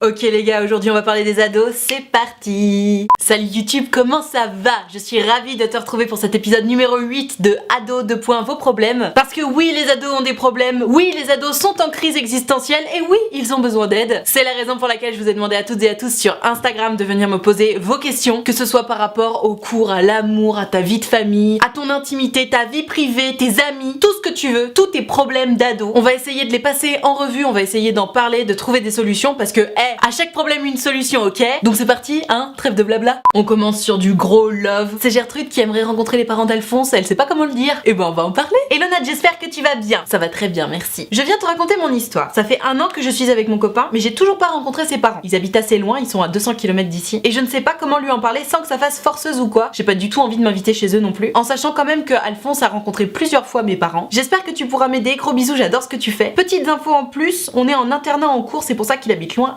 Ok les gars, aujourd'hui on va parler des ados, c'est parti. Salut YouTube, comment ça va? Je suis ravie de te retrouver pour cet épisode numéro 8 de Ados, vos problèmes. Parce que oui, les ados ont des problèmes, oui, les ados sont en crise existentielle, et oui, ils ont besoin d'aide. C'est la raison pour laquelle je vous ai demandé à toutes et à tous sur Instagram de venir me poser vos questions, que ce soit par rapport au cours, à l'amour, à ta vie de famille, à ton intimité, ta vie privée, tes amis, tout ce que tu veux, tous tes problèmes d'ado. On va essayer de les passer en revue, on va essayer d'en parler, de trouver des solutions, parce que, à chaque problème une solution, ok? Donc c'est parti, hein? Trêve de blabla. On commence sur du gros love. C'est Gertrude qui aimerait rencontrer les parents d'Alphonse, elle sait pas comment le dire. Et ben on va en parler. Hello Nat, j'espère que tu vas bien. Ça va très bien, merci. Je viens te raconter mon histoire. Ça fait 1 an que je suis avec mon copain, mais j'ai toujours pas rencontré ses parents. Ils habitent assez loin, ils sont à 200 km d'ici. Et je ne sais pas comment lui en parler sans que ça fasse forceuse ou quoi. J'ai pas du tout envie de m'inviter chez eux non plus. En sachant quand même que Alphonse a rencontré plusieurs fois mes parents. J'espère que tu pourras m'aider. Gros bisous, j'adore ce que tu fais. Petites infos en plus, on est en internat en cours, c'est pour ça qu'il habite loin.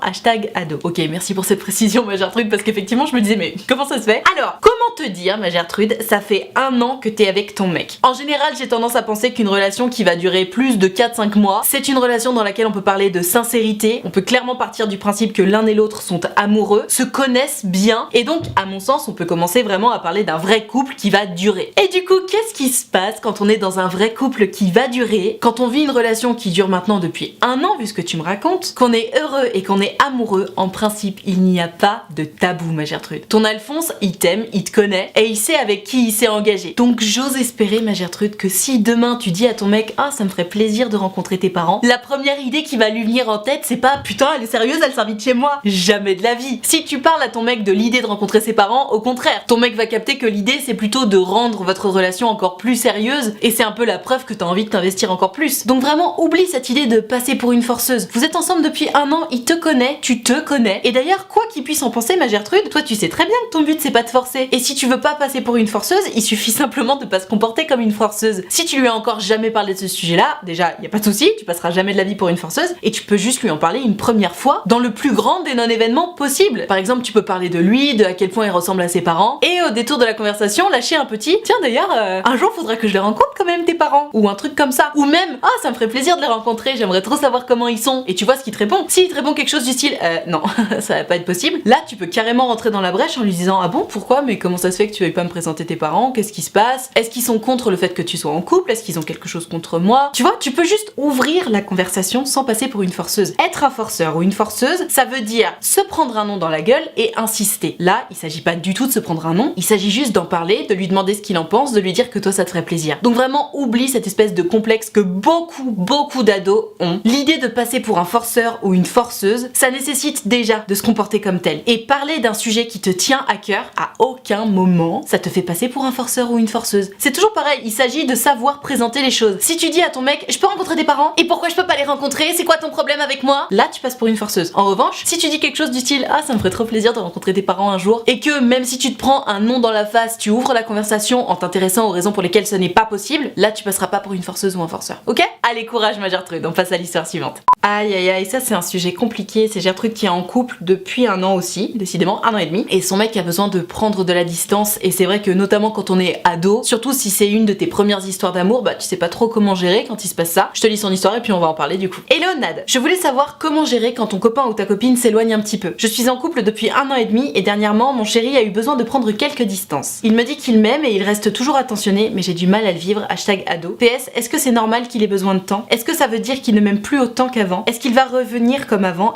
#ado. Ok, merci pour cette précision ma Gertrude, parce qu'effectivement je me disais mais comment ça se fait? Alors, comment te dire ma Gertrude, ça fait 1 an que t'es avec ton mec. En général j'ai tendance à penser qu'une relation qui va durer plus de 4-5 mois, c'est une relation dans laquelle on peut parler de sincérité, on peut clairement partir du principe que l'un et l'autre sont amoureux, se connaissent bien, et donc à mon sens on peut commencer vraiment à parler d'un vrai couple qui va durer. Et du coup qu'est-ce qui se passe quand on est dans un vrai couple qui va durer, quand on vit une relation qui dure maintenant depuis 1 an vu ce que tu me racontes, qu'on est heureux et qu'on est amoureux? En principe il n'y a pas de tabou ma Gertrude. Ton Alphonse il t'aime, il te connaît et il sait avec qui il s'est engagé. Donc j'ose espérer ma Gertrude que si demain tu dis à ton mec ah ça me ferait plaisir de rencontrer tes parents, la première idée qui va lui venir en tête c'est pas putain elle est sérieuse elle s'invite chez moi. Jamais de la vie. Si tu parles à ton mec de l'idée de rencontrer ses parents, au contraire, ton mec va capter que l'idée c'est plutôt de rendre votre relation encore plus sérieuse et c'est un peu la preuve que t'as envie de t'investir encore plus. Donc vraiment oublie cette idée de passer pour une forceuse. Vous êtes ensemble depuis 1 an, il te connaît, tu te connais et d'ailleurs quoi qu'il puisse en penser ma Gertrude, toi tu sais très bien que ton but c'est pas de forcer. Et si tu veux pas passer pour une forceuse, il suffit simplement de pas se comporter comme une forceuse. Si tu lui as encore jamais parlé de ce sujet-là, déjà y a pas de souci, tu passeras jamais de la vie pour une forceuse et tu peux juste lui en parler une première fois dans le plus grand des non-événements possibles. Par exemple, tu peux parler de lui, de à quel point il ressemble à ses parents et au détour de la conversation lâcher un petit tiens d'ailleurs un jour faudra que je les rencontre quand même tes parents ou un truc comme ça ou même ah ça me ferait plaisir de les rencontrer, j'aimerais trop savoir comment ils sont et tu vois ce qu'il te répond. S'il te répond quelque chose du style non ça va pas être possible, là tu peux carrément rentrer dans la brèche en lui disant ah bon pourquoi mais comment ça se fait que tu veuilles pas me présenter tes parents, qu'est-ce qui se passe, est-ce qu'ils sont contre le fait que tu sois en couple, est-ce qu'ils ont quelque chose contre moi, tu vois tu peux juste ouvrir la conversation sans passer pour une forceuse. Être un forceur ou une forceuse ça veut dire se prendre un nom dans la gueule et insister. Là il s'agit pas du tout de se prendre un nom, il s'agit juste d'en parler, de lui demander ce qu'il en pense, de lui dire que toi ça te ferait plaisir. Donc vraiment oublie cette espèce de complexe que beaucoup d'ados ont. L'idée de passer pour un forceur ou une forceuse ça nécessite déjà de se comporter comme tel et parler d'un sujet qui te tient à cœur à aucun moment ça te fait passer pour un forceur ou une forceuse. C'est toujours pareil, il s'agit de savoir présenter les choses. Si tu dis à ton mec je peux rencontrer tes parents et pourquoi je peux pas les rencontrer, c'est quoi ton problème avec moi, là tu passes pour une forceuse. En revanche si tu dis quelque chose du style ah ça me ferait trop plaisir de rencontrer tes parents un jour et que même si tu te prends un nom dans la face tu ouvres la conversation en t'intéressant aux raisons pour lesquelles ce n'est pas possible, là tu passeras pas pour une forceuse ou un forceur. Ok? Allez courage ma Gertrude, on passe à l'histoire suivante. Aïe aïe aïe, ça c'est un sujet compliqué, c'est Gertrude qui est en couple depuis 1 an aussi, décidément 1 an et demi, et son mec a besoin de prendre de la distance et c'est vrai que notamment quand on est ado, surtout si c'est une de tes premières histoires d'amour, bah tu sais pas trop comment gérer quand il se passe ça. Je te lis son histoire et puis on va en parler du coup. Hello Nad, je voulais savoir comment gérer quand ton copain ou ta copine s'éloigne un petit peu. Je suis en couple depuis 1 an et demi et dernièrement mon chéri a eu besoin de prendre quelques distances. Il me dit qu'il m'aime et il reste toujours attentionné mais j'ai du mal à le vivre, #ado. PS, est-ce que c'est normal qu'il ait besoin de temps? Est-ce que ça veut dire qu'il ne m'aime plus autant qu'avant? Est-ce qu'il va revenir comme avant,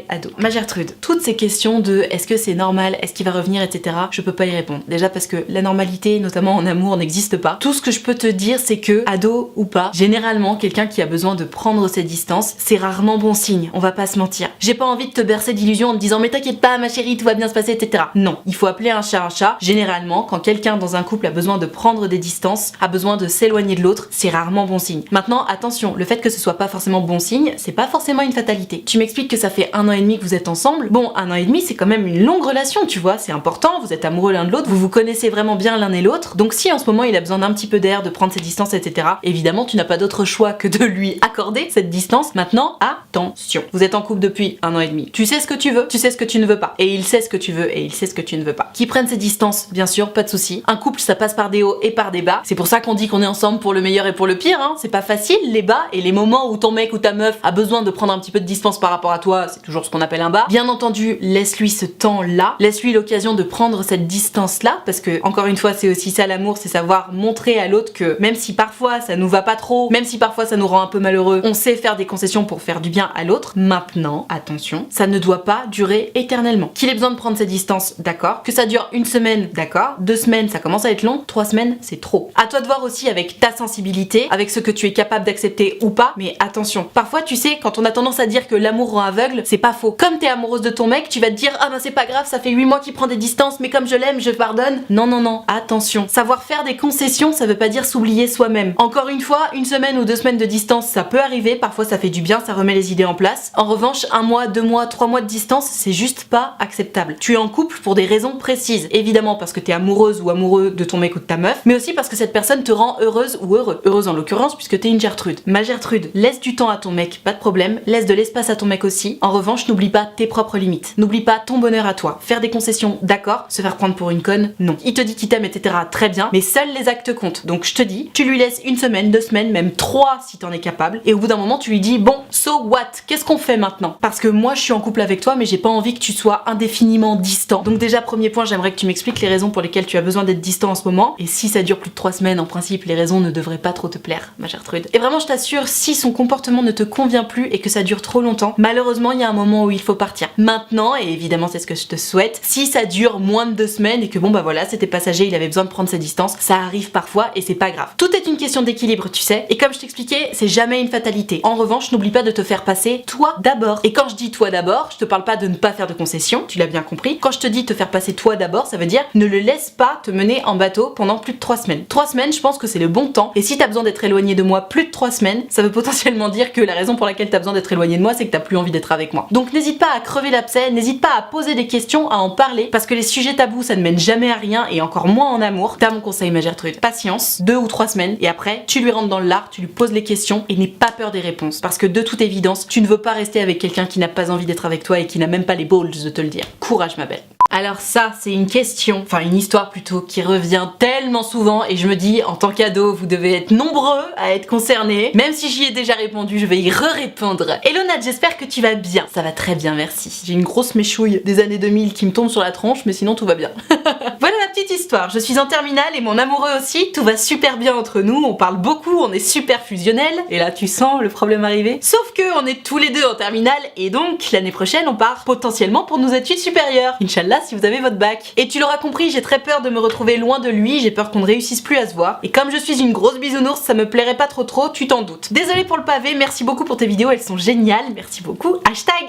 #ado. Ma Gertrude, toutes ces questions de est-ce que c'est normal, est-ce qu'il va revenir, etc. je peux pas y répondre. Déjà parce que la normalité, notamment en amour, n'existe pas. Tout ce que je peux te dire c'est que, ado ou pas, généralement quelqu'un qui a besoin de prendre ses distances, c'est rarement bon signe, on va pas se mentir. J'ai pas envie de te bercer d'illusions en te disant mais t'inquiète pas ma chérie, tout va bien se passer, etc. Non, il faut appeler un chat un chat. Généralement, quand quelqu'un dans un couple a besoin de prendre des distances, a besoin de s'éloigner de l'autre, c'est rarement bon signe. Maintenant, attention, le fait que ce soit pas forcément bon signe, c'est pas forcément une fatalité. Tu m'expliques que ça fait 1 an et demi que vous êtes ensemble. Bon, 1 an et demi, c'est quand même une longue relation, tu vois, c'est important, vous êtes amoureux l'un de l'autre, vous vous connaissez vraiment bien l'un et l'autre. Donc si en ce moment il a besoin d'un petit peu d'air, de prendre ses distances, etc., évidemment, tu n'as pas d'autre choix que de lui accorder cette distance. Maintenant, attention. Vous êtes en couple depuis 1 an et demi. Tu sais ce que tu veux, tu sais ce que tu ne veux pas. Et il sait ce que tu veux et il sait ce que tu ne veux pas. Qui prennent ses distances, bien sûr, pas de souci. Un couple, ça passe par des hauts et par des bas. C'est pour ça qu'on dit qu'on est ensemble pour le meilleur et pour le pire, hein. C'est pas facile, les bas et les moments où ton mec ou ta meuf a besoin de prendre un petit peu de distance par rapport à toi, c'est toujours ce qu'on appelle un bar. Bien entendu, laisse-lui ce temps-là, laisse-lui l'occasion de prendre cette distance-là, parce que encore une fois, c'est aussi ça l'amour, c'est savoir montrer à l'autre que même si parfois ça nous va pas trop, même si parfois ça nous rend un peu malheureux, on sait faire des concessions pour faire du bien à l'autre. Maintenant, attention, ça ne doit pas durer éternellement. Qu'il ait besoin de prendre ses distances, d'accord. Que ça dure une semaine, d'accord. 2 semaines, ça commence à être long. 3 semaines, c'est trop. À toi de voir aussi avec ta sensibilité, avec ce que tu es capable d'accepter ou pas, mais attention. Parfois, tu sais, quand on a tendance à dire que l'amour rend aveugle, c'est pas faux. Comme t'es amoureuse de ton mec, tu vas te dire ah ben c'est pas grave, ça fait 8 mois qu'il prend des distances, mais comme je l'aime, je pardonne. Non, non, non, attention. Savoir faire des concessions, ça veut pas dire s'oublier soi-même. Encore une fois, 1 semaine ou 2 semaines de distance, ça peut arriver, parfois ça fait du bien, ça remet les idées en place. En revanche, 1 mois, 2 mois, 3 mois de distance, c'est juste pas acceptable. Tu es en couple pour des raisons précises. Évidemment parce que t'es amoureuse ou amoureux de ton mec ou de ta meuf, mais aussi parce que cette personne te rend heureuse ou heureux. Heureuse en l'occurrence puisque t'es une Gertrude. Ma Gertrude, laisse du temps à ton mec, pas de problème. Laisse de l'espace à ton mec aussi. En revanche, n'oublie pas tes propres limites. N'oublie pas ton bonheur à toi. Faire des concessions, d'accord. Se faire prendre pour une conne, non. Il te dit qu'il t'aime, etc. Très bien, mais seuls les actes comptent. Donc je te dis, tu lui laisses 1 semaine, 2 semaines, même 3 si t'en es capable. Et au bout d'un moment, tu lui dis bon, so what? Qu'est-ce qu'on fait maintenant? Parce que moi, je suis en couple avec toi, mais j'ai pas envie que tu sois indéfiniment distant. Donc déjà, premier point, j'aimerais que tu m'expliques les raisons pour lesquelles tu as besoin d'être distant en ce moment. Et si ça dure plus de 3 semaines, en principe, les raisons ne devraient pas trop te plaire, ma Gertrude. Et vraiment, je t'assure, si son comportement ne te convient plus et que ça dure trop longtemps, malheureusement, il y a un moment où il faut partir. Maintenant, et évidemment, c'est ce que je te souhaite, si ça dure moins de 2 semaines et que bon, bah voilà, c'était passager, il avait besoin de prendre ses distances, ça arrive parfois et c'est pas grave. Tout est une question d'équilibre, tu sais. Et comme je t'expliquais, c'est jamais une fatalité. En revanche, n'oublie pas de te faire passer toi d'abord. Et quand je dis toi d'abord, je te parle pas de ne pas faire de concessions, tu l'as bien compris. Quand je te dis te faire passer toi d'abord, ça veut dire ne le laisse pas te mener en bateau pendant plus de 3 semaines. 3 semaines, je pense que c'est le bon temps. Et si t'as besoin d'être éloigné de moi plus de 3 semaines, ça veut potentiellement dire que la raison pour laquelle t'as besoin d'être éloigné de moi, c'est que t'as plus envie d'être avec moi. Donc n'hésite pas à crever l'abcès, n'hésite pas à poser des questions, à en parler, parce que les sujets tabous, ça ne mène jamais à rien et encore moins en amour. T'as mon conseil, ma Gertrude. Patience, 2 ou 3 semaines, et après, tu lui rentres dans le lard, tu lui poses les questions et n'aie pas peur des réponses. Parce que de toute évidence, tu ne veux pas rester avec quelqu'un qui n'a pas envie d'être avec toi et qui n'a même pas les balls de te le dire. Courage, ma belle. Alors ça, c'est une question, enfin une histoire plutôt, qui revient tellement souvent et je me dis, en tant qu'ado, vous devez être nombreux à être concernés. Même si j'y ai déjà répondu, je vais y répondre. Hello Nat, j'espère que tu vas bien. Ça va très bien, merci. J'ai une grosse méchouille des années 2000 qui me tombe sur la tronche, mais sinon tout va bien. Voilà ma petite histoire. Je suis en terminale et mon amoureux aussi. Tout va super bien entre nous, on parle beaucoup, on est super fusionnels. Et là, tu sens le problème arriver. Sauf que on est tous les deux en terminale et donc l'année prochaine, on part potentiellement pour nos études supérieures. Inch'Allah, si vous avez votre bac. Et tu l'auras compris, j'ai très peur de me retrouver loin de lui, j'ai peur qu'on ne réussisse plus à se voir. Et comme je suis une grosse bisounours, ça me plairait pas trop, tu t'en doutes. Désolée pour le pavé, merci beaucoup pour tes vidéos, elles sont géniales, merci beaucoup.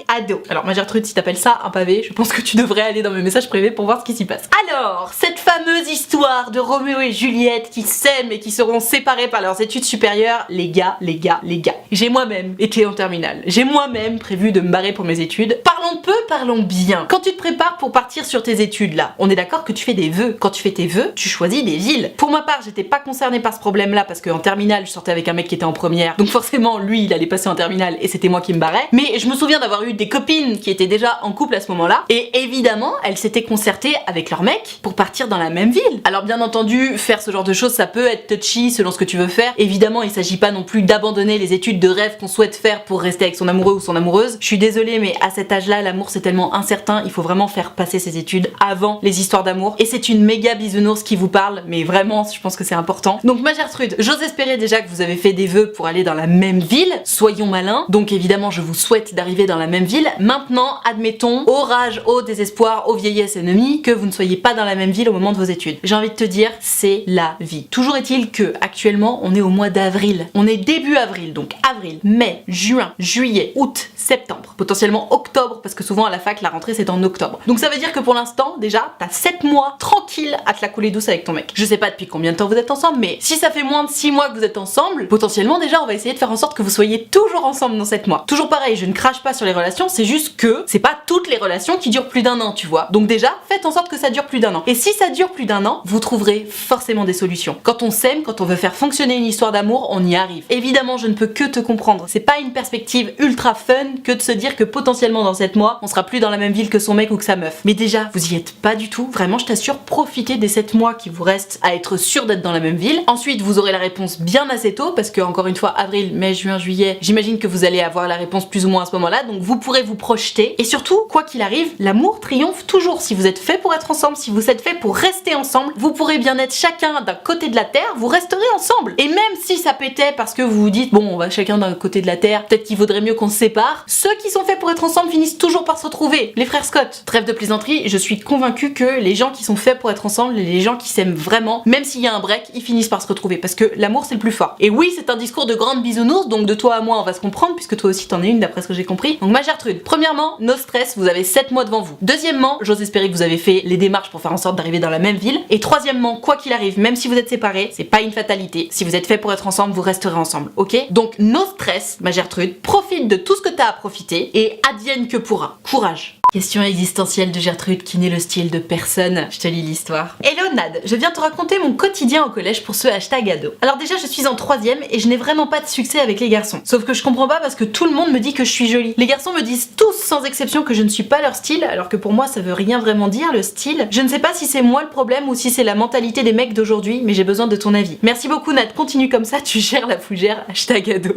#ado. Alors ma Gertrude, si t'appelles ça un pavé, je pense que tu devrais aller dans mes messages privés pour voir ce qui s'y passe. Alors, cette fameuse histoire de Roméo et Juliette qui s'aiment et qui seront séparés par leurs études supérieures, les gars, j'ai moi-même été en terminale. J'ai moi-même prévu de me barrer pour mes études. Parlons peu, parlons bien. Quand tu te prépares pour partir sur tes études là, on est d'accord que tu fais des vœux. Quand tu fais tes vœux, tu choisis des villes. Pour ma part, j'étais pas concernée par ce problème là parce qu'en terminale, je sortais avec un mec qui était en première. Donc forcément, lui, il allait passer en terminale et c'était moi qui me barrais. Mais je me souviens d'avoir eu des copines qui étaient déjà en couple à ce moment-là. Et évidemment, elles s'étaient concertées avec leur mec pour partir dans la même ville. Alors bien entendu, faire ce genre de choses, ça peut être touchy selon ce que tu veux faire. Évidemment, il s'agit pas non plus d'abandonner les études de rêve qu'on souhaite faire pour rester avec son amoureux ou son amoureuse. Je suis désolée, mais à cet âge-là, l'amour c'est tellement incertain, il faut vraiment faire passer ses études avant les histoires d'amour. Et c'est une méga bisounours qui vous parle, mais vraiment, je pense que c'est important. Donc ma Gertrude, j'ose espérer déjà que vous avez fait des vœux pour aller dans la même ville. Soyons malins. Donc évidemment, je vous souhaite d'arriver dans la même ville. Maintenant, admettons, au rage, au désespoir, aux vieillesses ennemies, que vous ne soyez pas dans la même ville au moment de vos études. J'ai envie de te dire, c'est la vie. Toujours est-il que actuellement, on est au mois d'avril. On est début avril, donc avril, mai, juin, juillet, août, septembre, potentiellement octobre, parce que souvent à la fac, la rentrée c'est en octobre. Donc ça veut dire que pour l'instant, déjà, t'as 7 mois tranquille à te la couler douce avec ton mec. Je sais pas depuis combien de temps vous êtes ensemble, mais si ça fait moins de 6 mois que vous êtes ensemble, potentiellement déjà on va essayer de faire en sorte que vous soyez toujours ensemble dans 7 mois. Toujours pareil, je ne crache pas sur les relations, c'est juste que c'est pas toutes les relations qui durent plus d'1 an, tu vois. Donc déjà, faites en sorte que ça dure plus d'1 an. Et si ça dure plus d'1 an, vous trouverez forcément des solutions. Quand on s'aime, quand on veut faire fonctionner une histoire d'amour, on y arrive. Évidemment, je ne peux que te comprendre. C'est pas une perspective ultra fun que de se dire que potentiellement dans 7 mois, on sera plus dans la même ville que son mec ou que sa meuf. Mais déjà, vous y êtes pas du tout. Vraiment, je t'assure, profitez des 7 mois qui vous restent à être sûr d'être dans la même ville. Ensuite, vous aurez la réponse bien assez tôt parce que, encore une fois, avril, mai, juin, juillet, j'imagine que vous allez avoir la réponse plus ou moins à ce moment-là. Donc vous pourrez vous projeter. Et surtout, quoi qu'il arrive, l'amour triomphe toujours. Si vous êtes fait pour être ensemble, si vous êtes fait pour rester ensemble, vous pourrez bien être chacun d'un côté de la terre, vous resterez ensemble. Et même si ça pétait parce que vous vous dites, bon, on va chacun d'un côté de la terre, peut-être qu'il vaudrait mieux qu'on se sépare, ceux qui sont faits pour être ensemble finissent toujours par se retrouver. Les frères Scott. Trêve de plaisanterie, je suis convaincue que les gens qui sont faits pour être ensemble, les gens qui s'aiment vraiment, même s'il y a un break, ils finissent par se retrouver parce que l'amour c'est le plus fort. Et oui, c'est un discours de grande bisounours, donc de toi à moi on va se comprendre puisque toi aussi t'en es une d'après ce que j'ai compris. Donc ma Gertrude, premièrement, no stress, vous avez 7 mois devant vous. Deuxièmement, j'ose espérer que vous avez fait les démarches pour faire en sorte d'arriver dans la même ville. Et troisièmement, quoi qu'il arrive, même si vous êtes séparés, c'est pas une fatalité. Si vous êtes fait pour être ensemble, vous resterez ensemble, ok? Donc no stress, ma Gertrude, profite de tout ce que t'as à profiter et advienne que pourra. Courage. Question existentielle de Gertrude qui n'est le style de personne. Je te lis l'histoire. Hello Nad, je viens te raconter mon quotidien au collège pour ce #ado. Alors déjà je suis en 3ème et je n'ai vraiment pas de succès avec les garçons. Sauf que je comprends pas parce que tout le monde me dit que je suis jolie. Les garçons me disent tous sans exception que je ne suis pas leur style, alors que pour moi ça veut rien vraiment dire le style. Je ne sais pas si c'est moi le problème ou si c'est la mentalité des mecs d'aujourd'hui, mais j'ai besoin de ton avis. Merci beaucoup Nad, continue comme ça, tu gères la fougère #ado.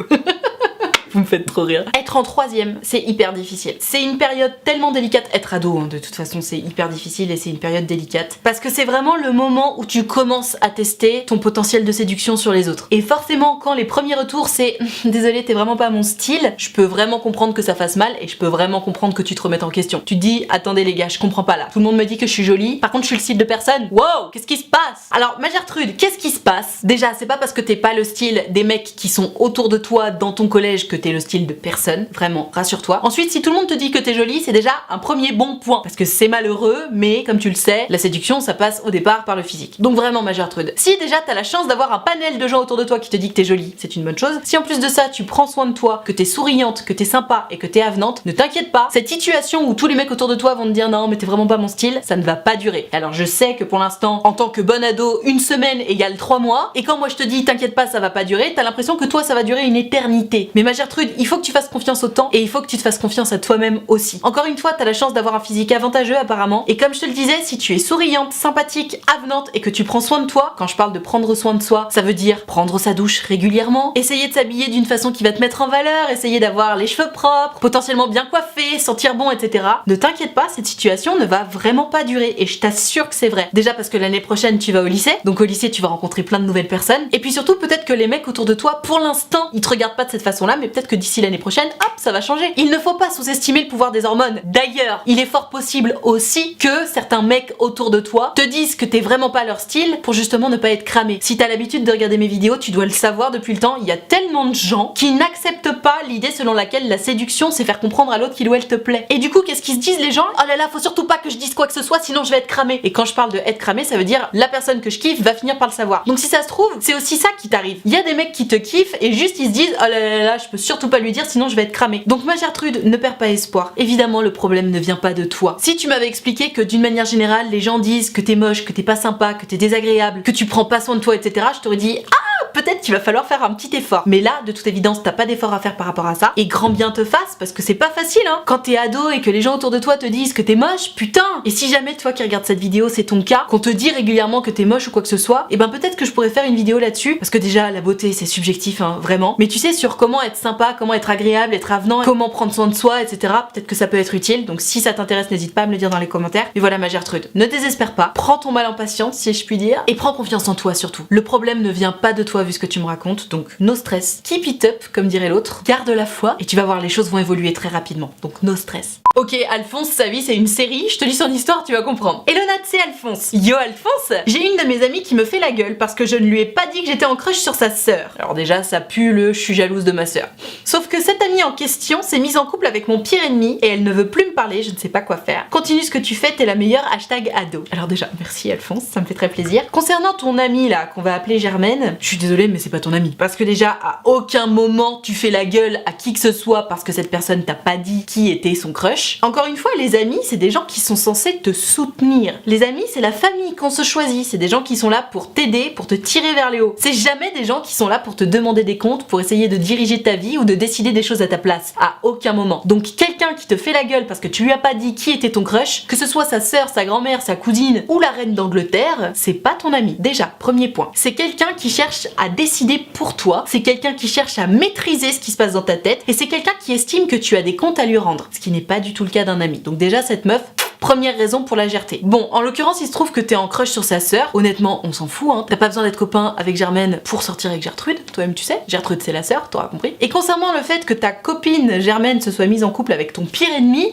Vous me faites trop rire. Être en 3ème, c'est hyper difficile. C'est une période tellement délicate. Être ado, hein, de toute façon, c'est hyper difficile et c'est une période délicate. Parce que c'est vraiment le moment où tu commences à tester ton potentiel de séduction sur les autres. Et forcément, quand les premiers retours, c'est désolé, t'es vraiment pas mon style, je peux vraiment comprendre que ça fasse mal et je peux vraiment comprendre que tu te remettes en question. Tu te dis, attendez les gars, je comprends pas là. Tout le monde me dit que je suis jolie, par contre je suis le style de personne. Wow, qu'est-ce qui se passe? Alors, ma Gertrude, qu'est-ce qui se passe? Déjà, c'est pas parce que t'es pas le style des mecs qui sont autour de toi dans ton collège que t'es le style de personne, vraiment, rassure-toi. Ensuite, si tout le monde te dit que t'es jolie, c'est déjà un premier bon point. Parce que c'est malheureux, mais comme tu le sais, la séduction, ça passe au départ par le physique. Donc vraiment, ma Gertrude, si déjà t'as la chance d'avoir un panel de gens autour de toi qui te dit que t'es jolie, c'est une bonne chose. Si en plus de ça, tu prends soin de toi, que t'es souriante, que t'es sympa et que t'es avenante, ne t'inquiète pas, cette situation où tous les mecs autour de toi vont te dire non, mais t'es vraiment pas mon style, ça ne va pas durer. Alors je sais que pour l'instant, en tant que bon ado, une semaine égale 3 mois, et quand moi je te dis t'inquiète pas, ça va pas durer, t'as l'impression que toi ça va durer une éternité. Mais ma Gertrude, il faut que tu fasses confiance au temps et il faut que tu te fasses confiance à toi-même aussi. Encore une fois, t'as la chance d'avoir un physique avantageux apparemment, et comme je te le disais, si tu es souriante, sympathique, avenante et que tu prends soin de toi, quand je parle de prendre soin de soi, ça veut dire prendre sa douche régulièrement, essayer de s'habiller d'une façon qui va te mettre en valeur, essayer d'avoir les cheveux propres, potentiellement bien coiffés, sentir bon, etc. Ne t'inquiète pas, cette situation ne va vraiment pas durer et je t'assure que c'est vrai. Déjà parce que l'année prochaine tu vas au lycée, donc au lycée tu vas rencontrer plein de nouvelles personnes, et puis surtout peut-être que les mecs autour de toi, pour l'instant, ils te regardent pas de cette façon-là, mais peut-être que d'ici l'année prochaine, hop, ça va changer. Il ne faut pas sous-estimer le pouvoir des hormones. D'ailleurs, il est fort possible aussi que certains mecs autour de toi te disent que t'es vraiment pas leur style pour justement ne pas être cramé. Si t'as l'habitude de regarder mes vidéos, tu dois le savoir depuis le temps, il y a tellement de gens qui n'acceptent pas l'idée selon laquelle la séduction c'est faire comprendre à l'autre qu'il ou elle te plaît. Et du coup, qu'est-ce qu'ils se disent les gens? Oh là là, faut surtout pas que je dise quoi que ce soit sinon je vais être cramé. Et quand je parle de être cramé, ça veut dire la personne que je kiffe va finir par le savoir. Donc si ça se trouve, c'est aussi ça qui t'arrive. Il y a des mecs qui te kiffent et juste ils se disent oh là là là, je peux surtout pas lui dire sinon je vais être cramé. Donc ma Gertrude, ne perds pas espoir. Évidemment, le problème ne vient pas de toi. Si tu m'avais expliqué que d'une manière générale, les gens disent que t'es moche, que t'es pas sympa, que t'es désagréable, que tu prends pas soin de toi, etc., je t'aurais dit ah, peut-être qu'il va falloir faire un petit effort. Mais là, de toute évidence, t'as pas d'effort à faire par rapport à ça. Et grand bien te fasse, parce que c'est pas facile, hein. Quand t'es ado et que les gens autour de toi te disent que t'es moche, putain. Et si jamais toi qui regardes cette vidéo, c'est ton cas, qu'on te dit régulièrement que t'es moche ou quoi que ce soit, et ben peut-être que je pourrais faire une vidéo là-dessus, parce que déjà la beauté c'est subjectif, hein, vraiment. Mais tu sais, sur comment être sympa, comment être agréable, être avenant, comment prendre soin de soi, etc. Peut-être que ça peut être utile. Donc si ça t'intéresse, n'hésite pas à me le dire dans les commentaires. Mais voilà ma Gertrude, ne désespère pas, prends ton mal en patience si je puis dire, et prends confiance en toi surtout. Le problème ne vient pas de toi vu ce que tu me racontes, donc no stress. Keep it up, comme dirait l'autre. Garde la foi et tu vas voir, les choses vont évoluer très rapidement. Donc no stress. Ok, Alphonse, sa vie c'est une série, je te lis son histoire, tu vas comprendre. Hello Nat, c'est Alphonse. Yo Alphonse, j'ai une de mes amies qui me fait la gueule parce que je ne lui ai pas dit que j'étais en crush sur sa sœur. Alors déjà, ça pue le je suis jalouse de ma sœur. Sauf que cette amie en question s'est mise en couple avec mon pire ennemi et elle ne veut plus me parler, je ne sais pas quoi faire. Continue ce que tu fais, t'es la meilleure #ado. Alors déjà, merci Alphonse, ça me fait très plaisir. Concernant ton amie là, qu'on va appeler Germaine, je suis désolée mais c'est pas ton amie. Parce que déjà, à aucun moment tu fais la gueule à qui que ce soit parce que cette personne t'a pas dit qui était son crush. crush. Encore une fois, les amis, c'est des gens qui sont censés te soutenir. Les amis, c'est la famille qu'on se choisit. C'est des gens qui sont là pour t'aider, pour te tirer vers le haut. C'est jamais des gens qui sont là pour te demander des comptes, pour essayer de diriger ta vie ou de décider des choses à ta place. À aucun moment. Donc quelqu'un qui te fait la gueule parce que tu lui as pas dit qui était ton crush, que ce soit sa sœur, sa grand-mère, sa cousine ou la reine d'Angleterre, c'est pas ton ami. Déjà, premier point. C'est quelqu'un qui cherche à décider pour toi, c'est quelqu'un qui cherche à maîtriser ce qui se passe dans ta tête, et c'est quelqu'un qui estime que tu as des comptes à lui rendre, ce qui n'est pas du tout le cas d'un ami. Donc déjà, cette meuf, première raison pour la GRT. Bon, en l'occurrence, il se trouve que t'es en crush sur sa sœur. Honnêtement, on s'en fout, hein. T'as pas besoin d'être copain avec Germaine pour sortir avec Gertrude. Toi-même, tu sais. Gertrude, c'est la sœur, t'auras compris. Et concernant le fait que ta copine Germaine se soit mise en couple avec ton pire ennemi,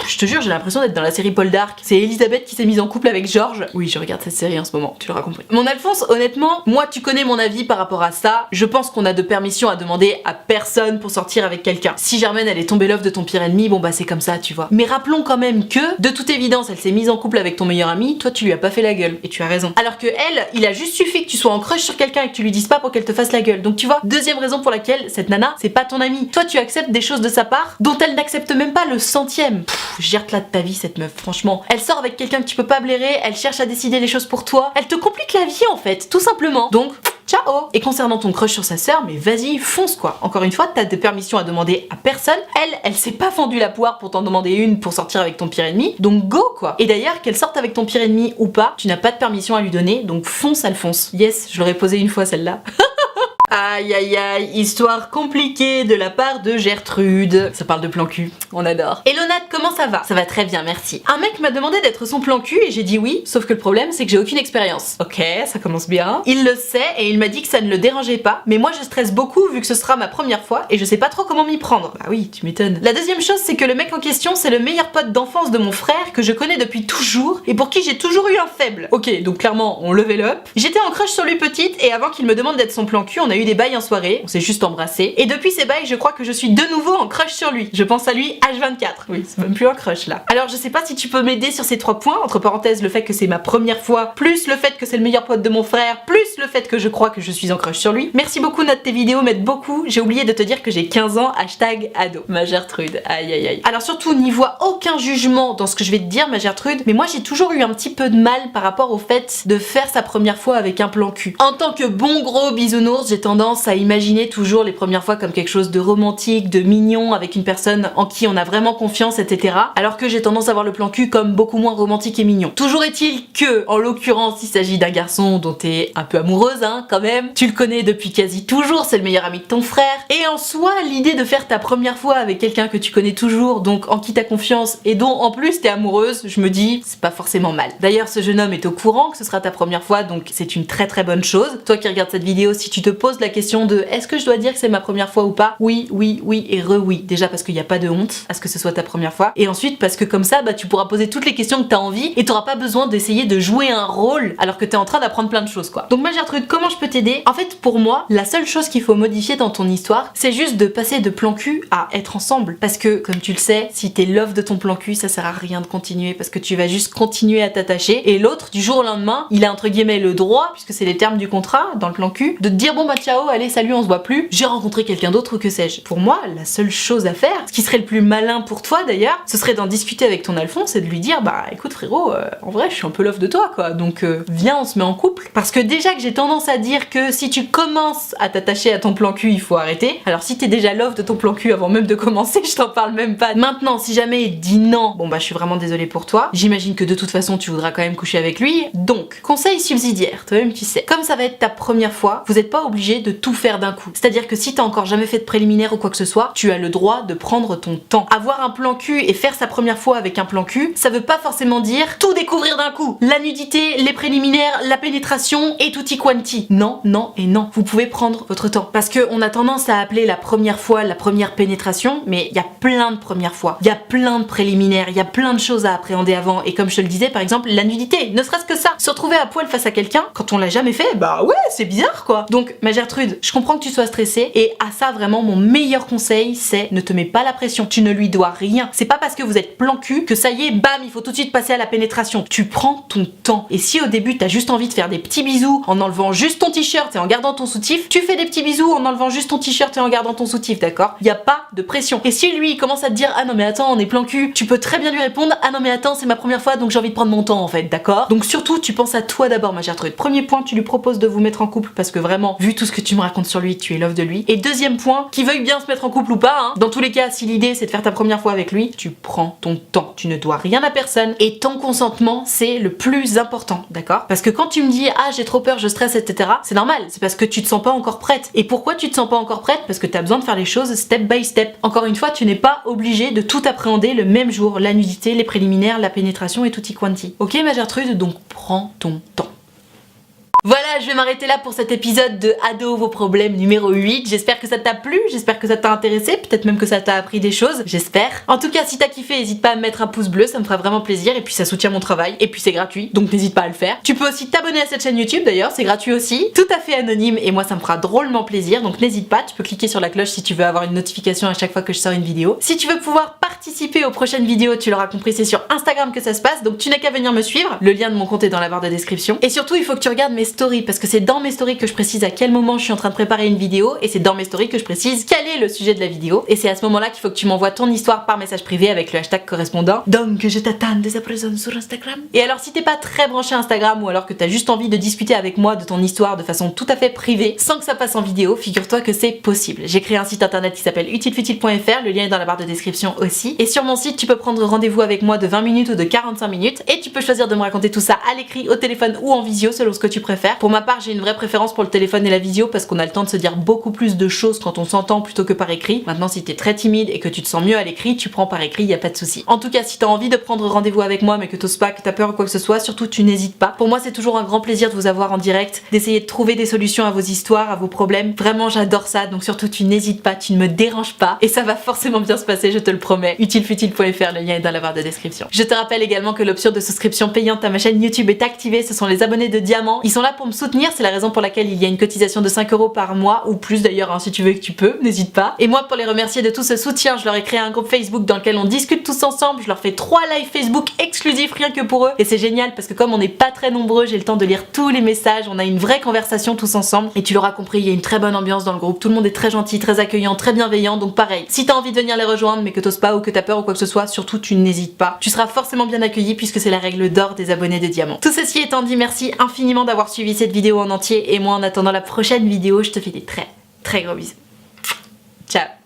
je te jure, j'ai l'impression d'être dans la série Paul Dark. C'est Elisabeth qui s'est mise en couple avec Georges. Oui, je regarde cette série en ce moment, tu l'auras compris. Mon Alphonse, honnêtement, moi tu connais mon avis par rapport à ça. Je pense qu'on a de permission à demander à personne pour sortir avec quelqu'un. Si Germaine elle est tombée love de ton pire ennemi, bon bah c'est comme ça, tu vois. Mais rappelons quand même que, de toute évidence, elle s'est mise en couple avec ton meilleur ami, toi tu lui as pas fait la gueule. Et tu as raison. Alors que elle, il a juste suffi que tu sois en crush sur quelqu'un et que tu lui dises pas pour qu'elle te fasse la gueule. Donc tu vois, deuxième raison pour laquelle cette nana, c'est pas ton amie. Toi tu acceptes des choses de sa part dont elle n'accepte même pas le centième. Gère-te là de ta vie cette meuf, franchement. Elle sort avec quelqu'un que tu peux pas blairer, elle cherche à décider les choses pour toi, elle te complique la vie en fait, tout simplement. Donc, ciao. Et concernant ton crush sur sa sœur, mais vas-y, fonce quoi. Encore une fois, t'as de permission à demander à personne. Elle s'est pas fendue la poire pour t'en demander une pour sortir avec ton pire ennemi, donc go quoi. Et d'ailleurs, qu'elle sorte avec ton pire ennemi ou pas, tu n'as pas de permission à lui donner, donc fonce Alphonse. Yes, je l'aurais posé une fois celle-là. Aïe aïe aïe, histoire compliquée de la part de Gertrude. Ça parle de plan cul, on adore. Hello Nat, comment ça va? Ça va très bien, merci. Un mec m'a demandé d'être son plan cul et j'ai dit oui, sauf que le problème c'est que j'ai aucune expérience. Ok, ça commence bien. Il le sait et il m'a dit que ça ne le dérangeait pas, mais moi je stresse beaucoup vu que ce sera ma première fois et je sais pas trop comment m'y prendre. Bah oui, tu m'étonnes. La deuxième chose c'est que le mec en question c'est le meilleur pote d'enfance de mon frère que je connais depuis toujours et pour qui j'ai toujours eu un faible. Ok, donc clairement on level up. J'étais en crush sur lui petite et avant qu'il me demande d'être son plan cul, on a eu des bails en soirée, on s'est juste embrassé. Et depuis ces bails, je crois que je suis de nouveau en crush sur lui. Je pense à lui H24. Oui, c'est même plus un crush là. Alors je sais pas si tu peux m'aider sur ces 3 points, entre parenthèses le fait que c'est ma première fois, plus le fait que c'est le meilleur pote de mon frère, plus le fait que je crois que je suis en crush sur lui. Merci beaucoup Nat, tes vidéos m'aident beaucoup. J'ai oublié de te dire que j'ai 15 ans, #ado. Ma Gertrude, aïe aïe aïe. Alors surtout n'y vois aucun jugement dans ce que je vais te dire ma Gertrude, mais moi j'ai toujours eu un petit peu de mal par rapport au fait de faire sa première fois avec un plan cul. En tant que bon gros bisounours, j'ai tendance à imaginer toujours les premières fois comme quelque chose de romantique, de mignon, avec une personne en qui on a vraiment confiance, etc. Alors que j'ai tendance à voir le plan cul comme beaucoup moins romantique et mignon. Toujours est-il que, en l'occurrence, il s'agit d'un garçon dont t'es un peu amoureuse, hein, quand même. Tu le connais depuis quasi toujours, c'est le meilleur ami de ton frère. Et en soi, l'idée de faire ta première fois avec quelqu'un que tu connais toujours, donc en qui t'as confiance, et dont en plus t'es amoureuse, je me dis, c'est pas forcément mal. D'ailleurs, ce jeune homme est au courant que ce sera ta première fois, donc c'est une très très bonne chose. Toi qui regardes cette vidéo, si tu te poses la question de est-ce que je dois dire que c'est ma première fois ou pas, oui, oui, oui et oui. Déjà parce qu'il n'y a pas de honte à ce que ce soit ta première fois, et ensuite parce que comme ça, bah tu pourras poser toutes les questions que t'as envie et t'auras pas besoin d'essayer de jouer un rôle alors que t'es en train d'apprendre plein de choses quoi. Donc ma Gertrude, comment je peux t'aider? En fait, pour moi, la seule chose qu'il faut modifier dans ton histoire, c'est juste de passer de plan cul à être ensemble. Parce que, comme tu le sais, si t'es love de ton plan cul, ça sert à rien de continuer parce que tu vas juste continuer à t'attacher et l'autre, du jour au lendemain, il a entre guillemets le droit, puisque c'est les termes du contrat dans le plan cul, de te dire bon bah ciao, allez salut, on se voit plus, j'ai rencontré quelqu'un d'autre ou que sais-je. Pour moi, la seule chose à faire, ce qui serait le plus malin pour toi d'ailleurs, ce serait d'en discuter avec ton Alphonse et de lui dire bah écoute frérot, en vrai je suis un peu love de toi quoi, donc viens on se met en couple. Parce que déjà que j'ai tendance à dire que si tu commences à t'attacher à ton plan cul, il faut arrêter. Alors si t'es déjà love de ton plan cul avant même de commencer, je t'en parle même pas. Maintenant, si jamais il dit non, bon bah je suis vraiment désolée pour toi. J'imagine que de toute façon tu voudras quand même coucher avec lui. Donc, conseil subsidiaire, toi-même tu sais. Comme ça va être ta première fois, vous êtes pas obligé de tout faire d'un coup. C'est-à-dire que si t'as encore jamais fait de préliminaire ou quoi que ce soit, tu as le droit de prendre ton temps. Avoir un plan cul et faire sa première fois avec un plan cul, ça veut pas forcément dire tout découvrir d'un coup. La nudité, les préliminaires, la pénétration et tutti quanti. Non, non et non. Vous pouvez prendre votre temps. Parce que on a tendance à appeler la première fois la première pénétration, mais il y a plein de premières fois. Il y a plein de préliminaires, il y a plein de choses à appréhender avant. Et comme je te le disais, par exemple, la nudité, ne serait-ce que ça. Se retrouver à poil face à quelqu'un, quand on l'a jamais fait, bah ouais, c'est bizarre quoi. Donc, ma Gertrude, je comprends que tu sois stressée et à ça vraiment mon meilleur conseil c'est ne te mets pas la pression, tu ne lui dois rien. C'est pas parce que vous êtes plan cul que ça y est, bam, il faut tout de suite passer à la pénétration. Tu prends ton temps. Et si au début t'as juste envie de faire des petits bisous en enlevant juste ton t-shirt et en gardant ton soutif, tu fais des petits bisous en enlevant juste ton t-shirt et en gardant ton soutif, d'accord? Y a pas de pression. Et si lui il commence à te dire ah non mais attends on est plan cul, tu peux très bien lui répondre ah non mais attends c'est ma première fois donc j'ai envie de prendre mon temps en fait, d'accord? Donc surtout tu penses à toi d'abord ma Gertrude. Premier point, tu lui proposes de vous mettre en couple parce que vraiment vu tout ce que tu me racontes sur lui, tu es love de lui. Et deuxième point, qu'il veuille bien se mettre en couple ou pas, hein, dans tous les cas si l'idée c'est de faire ta première fois avec lui, tu prends ton temps, tu ne dois rien à personne et ton consentement c'est le plus important, d'accord? Parce que quand tu me dis ah j'ai trop peur, je stresse, etc., c'est normal, c'est parce que tu te sens pas encore prête. Et pourquoi tu te sens pas encore prête? Parce que t'as besoin de faire les choses step by step. Encore une fois, tu n'es pas obligé de tout appréhender le même jour, la nudité, les préliminaires, la pénétration et tutti quanti. Ok ma Gertrude, donc prends ton temps. Voilà, je vais m'arrêter là pour cet épisode de Ado vos problèmes numéro 8. J'espère que ça t'a plu, j'espère que ça t'a intéressé, peut-être même que ça t'a appris des choses, j'espère. En tout cas, si t'as kiffé, n'hésite pas à me mettre un pouce bleu, ça me fera vraiment plaisir et puis ça soutient mon travail et puis c'est gratuit, donc n'hésite pas à le faire. Tu peux aussi t'abonner à cette chaîne YouTube d'ailleurs, c'est gratuit aussi, tout à fait anonyme et moi ça me fera drôlement plaisir, donc n'hésite pas, tu peux cliquer sur la cloche si tu veux avoir une notification à chaque fois que je sors une vidéo. Si tu veux pouvoir participer aux prochaines vidéos, tu l'auras compris, c'est sur Instagram que ça se passe, donc tu n'as qu'à venir me suivre, le lien de mon compte est dans la barre de description. Et surtout, il faut que tu regardes mes stories parce que c'est dans mes stories que je précise à quel moment je suis en train de préparer une vidéo et c'est dans mes stories que je précise quel est le sujet de la vidéo et c'est à ce moment là qu'il faut que tu m'envoies ton histoire par message privé avec le hashtag correspondant. Donc je t'attends dès à présent sur Instagram. Et alors si t'es pas très branché Instagram ou alors que t'as juste envie de discuter avec moi de ton histoire de façon tout à fait privée sans que ça passe en vidéo, figure-toi que c'est possible. J'ai créé un site internet qui s'appelle utilefutile.fr, le lien est dans la barre de description aussi. Et sur mon site tu peux prendre rendez-vous avec moi de 20 minutes ou de 45 minutes et tu peux choisir de me raconter tout ça à l'écrit, au téléphone ou en visio selon ce que tu préfères. Pour ma part j'ai une vraie préférence pour le téléphone et la visio parce qu'on a le temps de se dire beaucoup plus de choses quand on s'entend plutôt que par écrit. Maintenant si t'es très timide et que tu te sens mieux à l'écrit, tu prends par écrit, y a pas de souci. En tout cas si t'as envie de prendre rendez-vous avec moi mais que t'oses pas, que t'as peur ou quoi que ce soit, surtout tu n'hésites pas. Pour moi c'est toujours un grand plaisir de vous avoir en direct, d'essayer de trouver des solutions à vos histoires, à vos problèmes. Vraiment j'adore ça, donc surtout tu n'hésites pas, tu ne me déranges pas et ça va forcément bien se passer, je te le promets. Utilefutile.fr, le lien est dans la barre de description. Je te rappelle également que l'option de souscription payante à ma chaîne YouTube est activée, ce sont les abonnés de diamant. Ils sont là pour me soutenir, c'est la raison pour laquelle il y a une cotisation de 5 € par mois ou plus d'ailleurs, hein, si tu veux que tu peux, n'hésite pas. Et moi pour les remercier de tout ce soutien, je leur ai créé un groupe Facebook dans lequel on discute tous ensemble, je leur fais 3 lives Facebook exclusifs rien que pour eux et c'est génial parce que comme on n'est pas très nombreux, j'ai le temps de lire tous les messages, on a une vraie conversation tous ensemble et tu l'auras compris, il y a une très bonne ambiance dans le groupe, tout le monde est très gentil, très accueillant, très bienveillant, donc pareil, si t'as envie de venir les rejoindre mais que t'oses pas ou que t'as peur ou quoi que ce soit, surtout tu n'hésites pas, tu seras forcément bien accueilli puisque c'est la règle d'or des abonnés de diamant. Tout ceci étant dit, merci infiniment d'avoir suivi cette vidéo en entier et moi en attendant la prochaine vidéo, je te fais des très gros bisous. Ciao.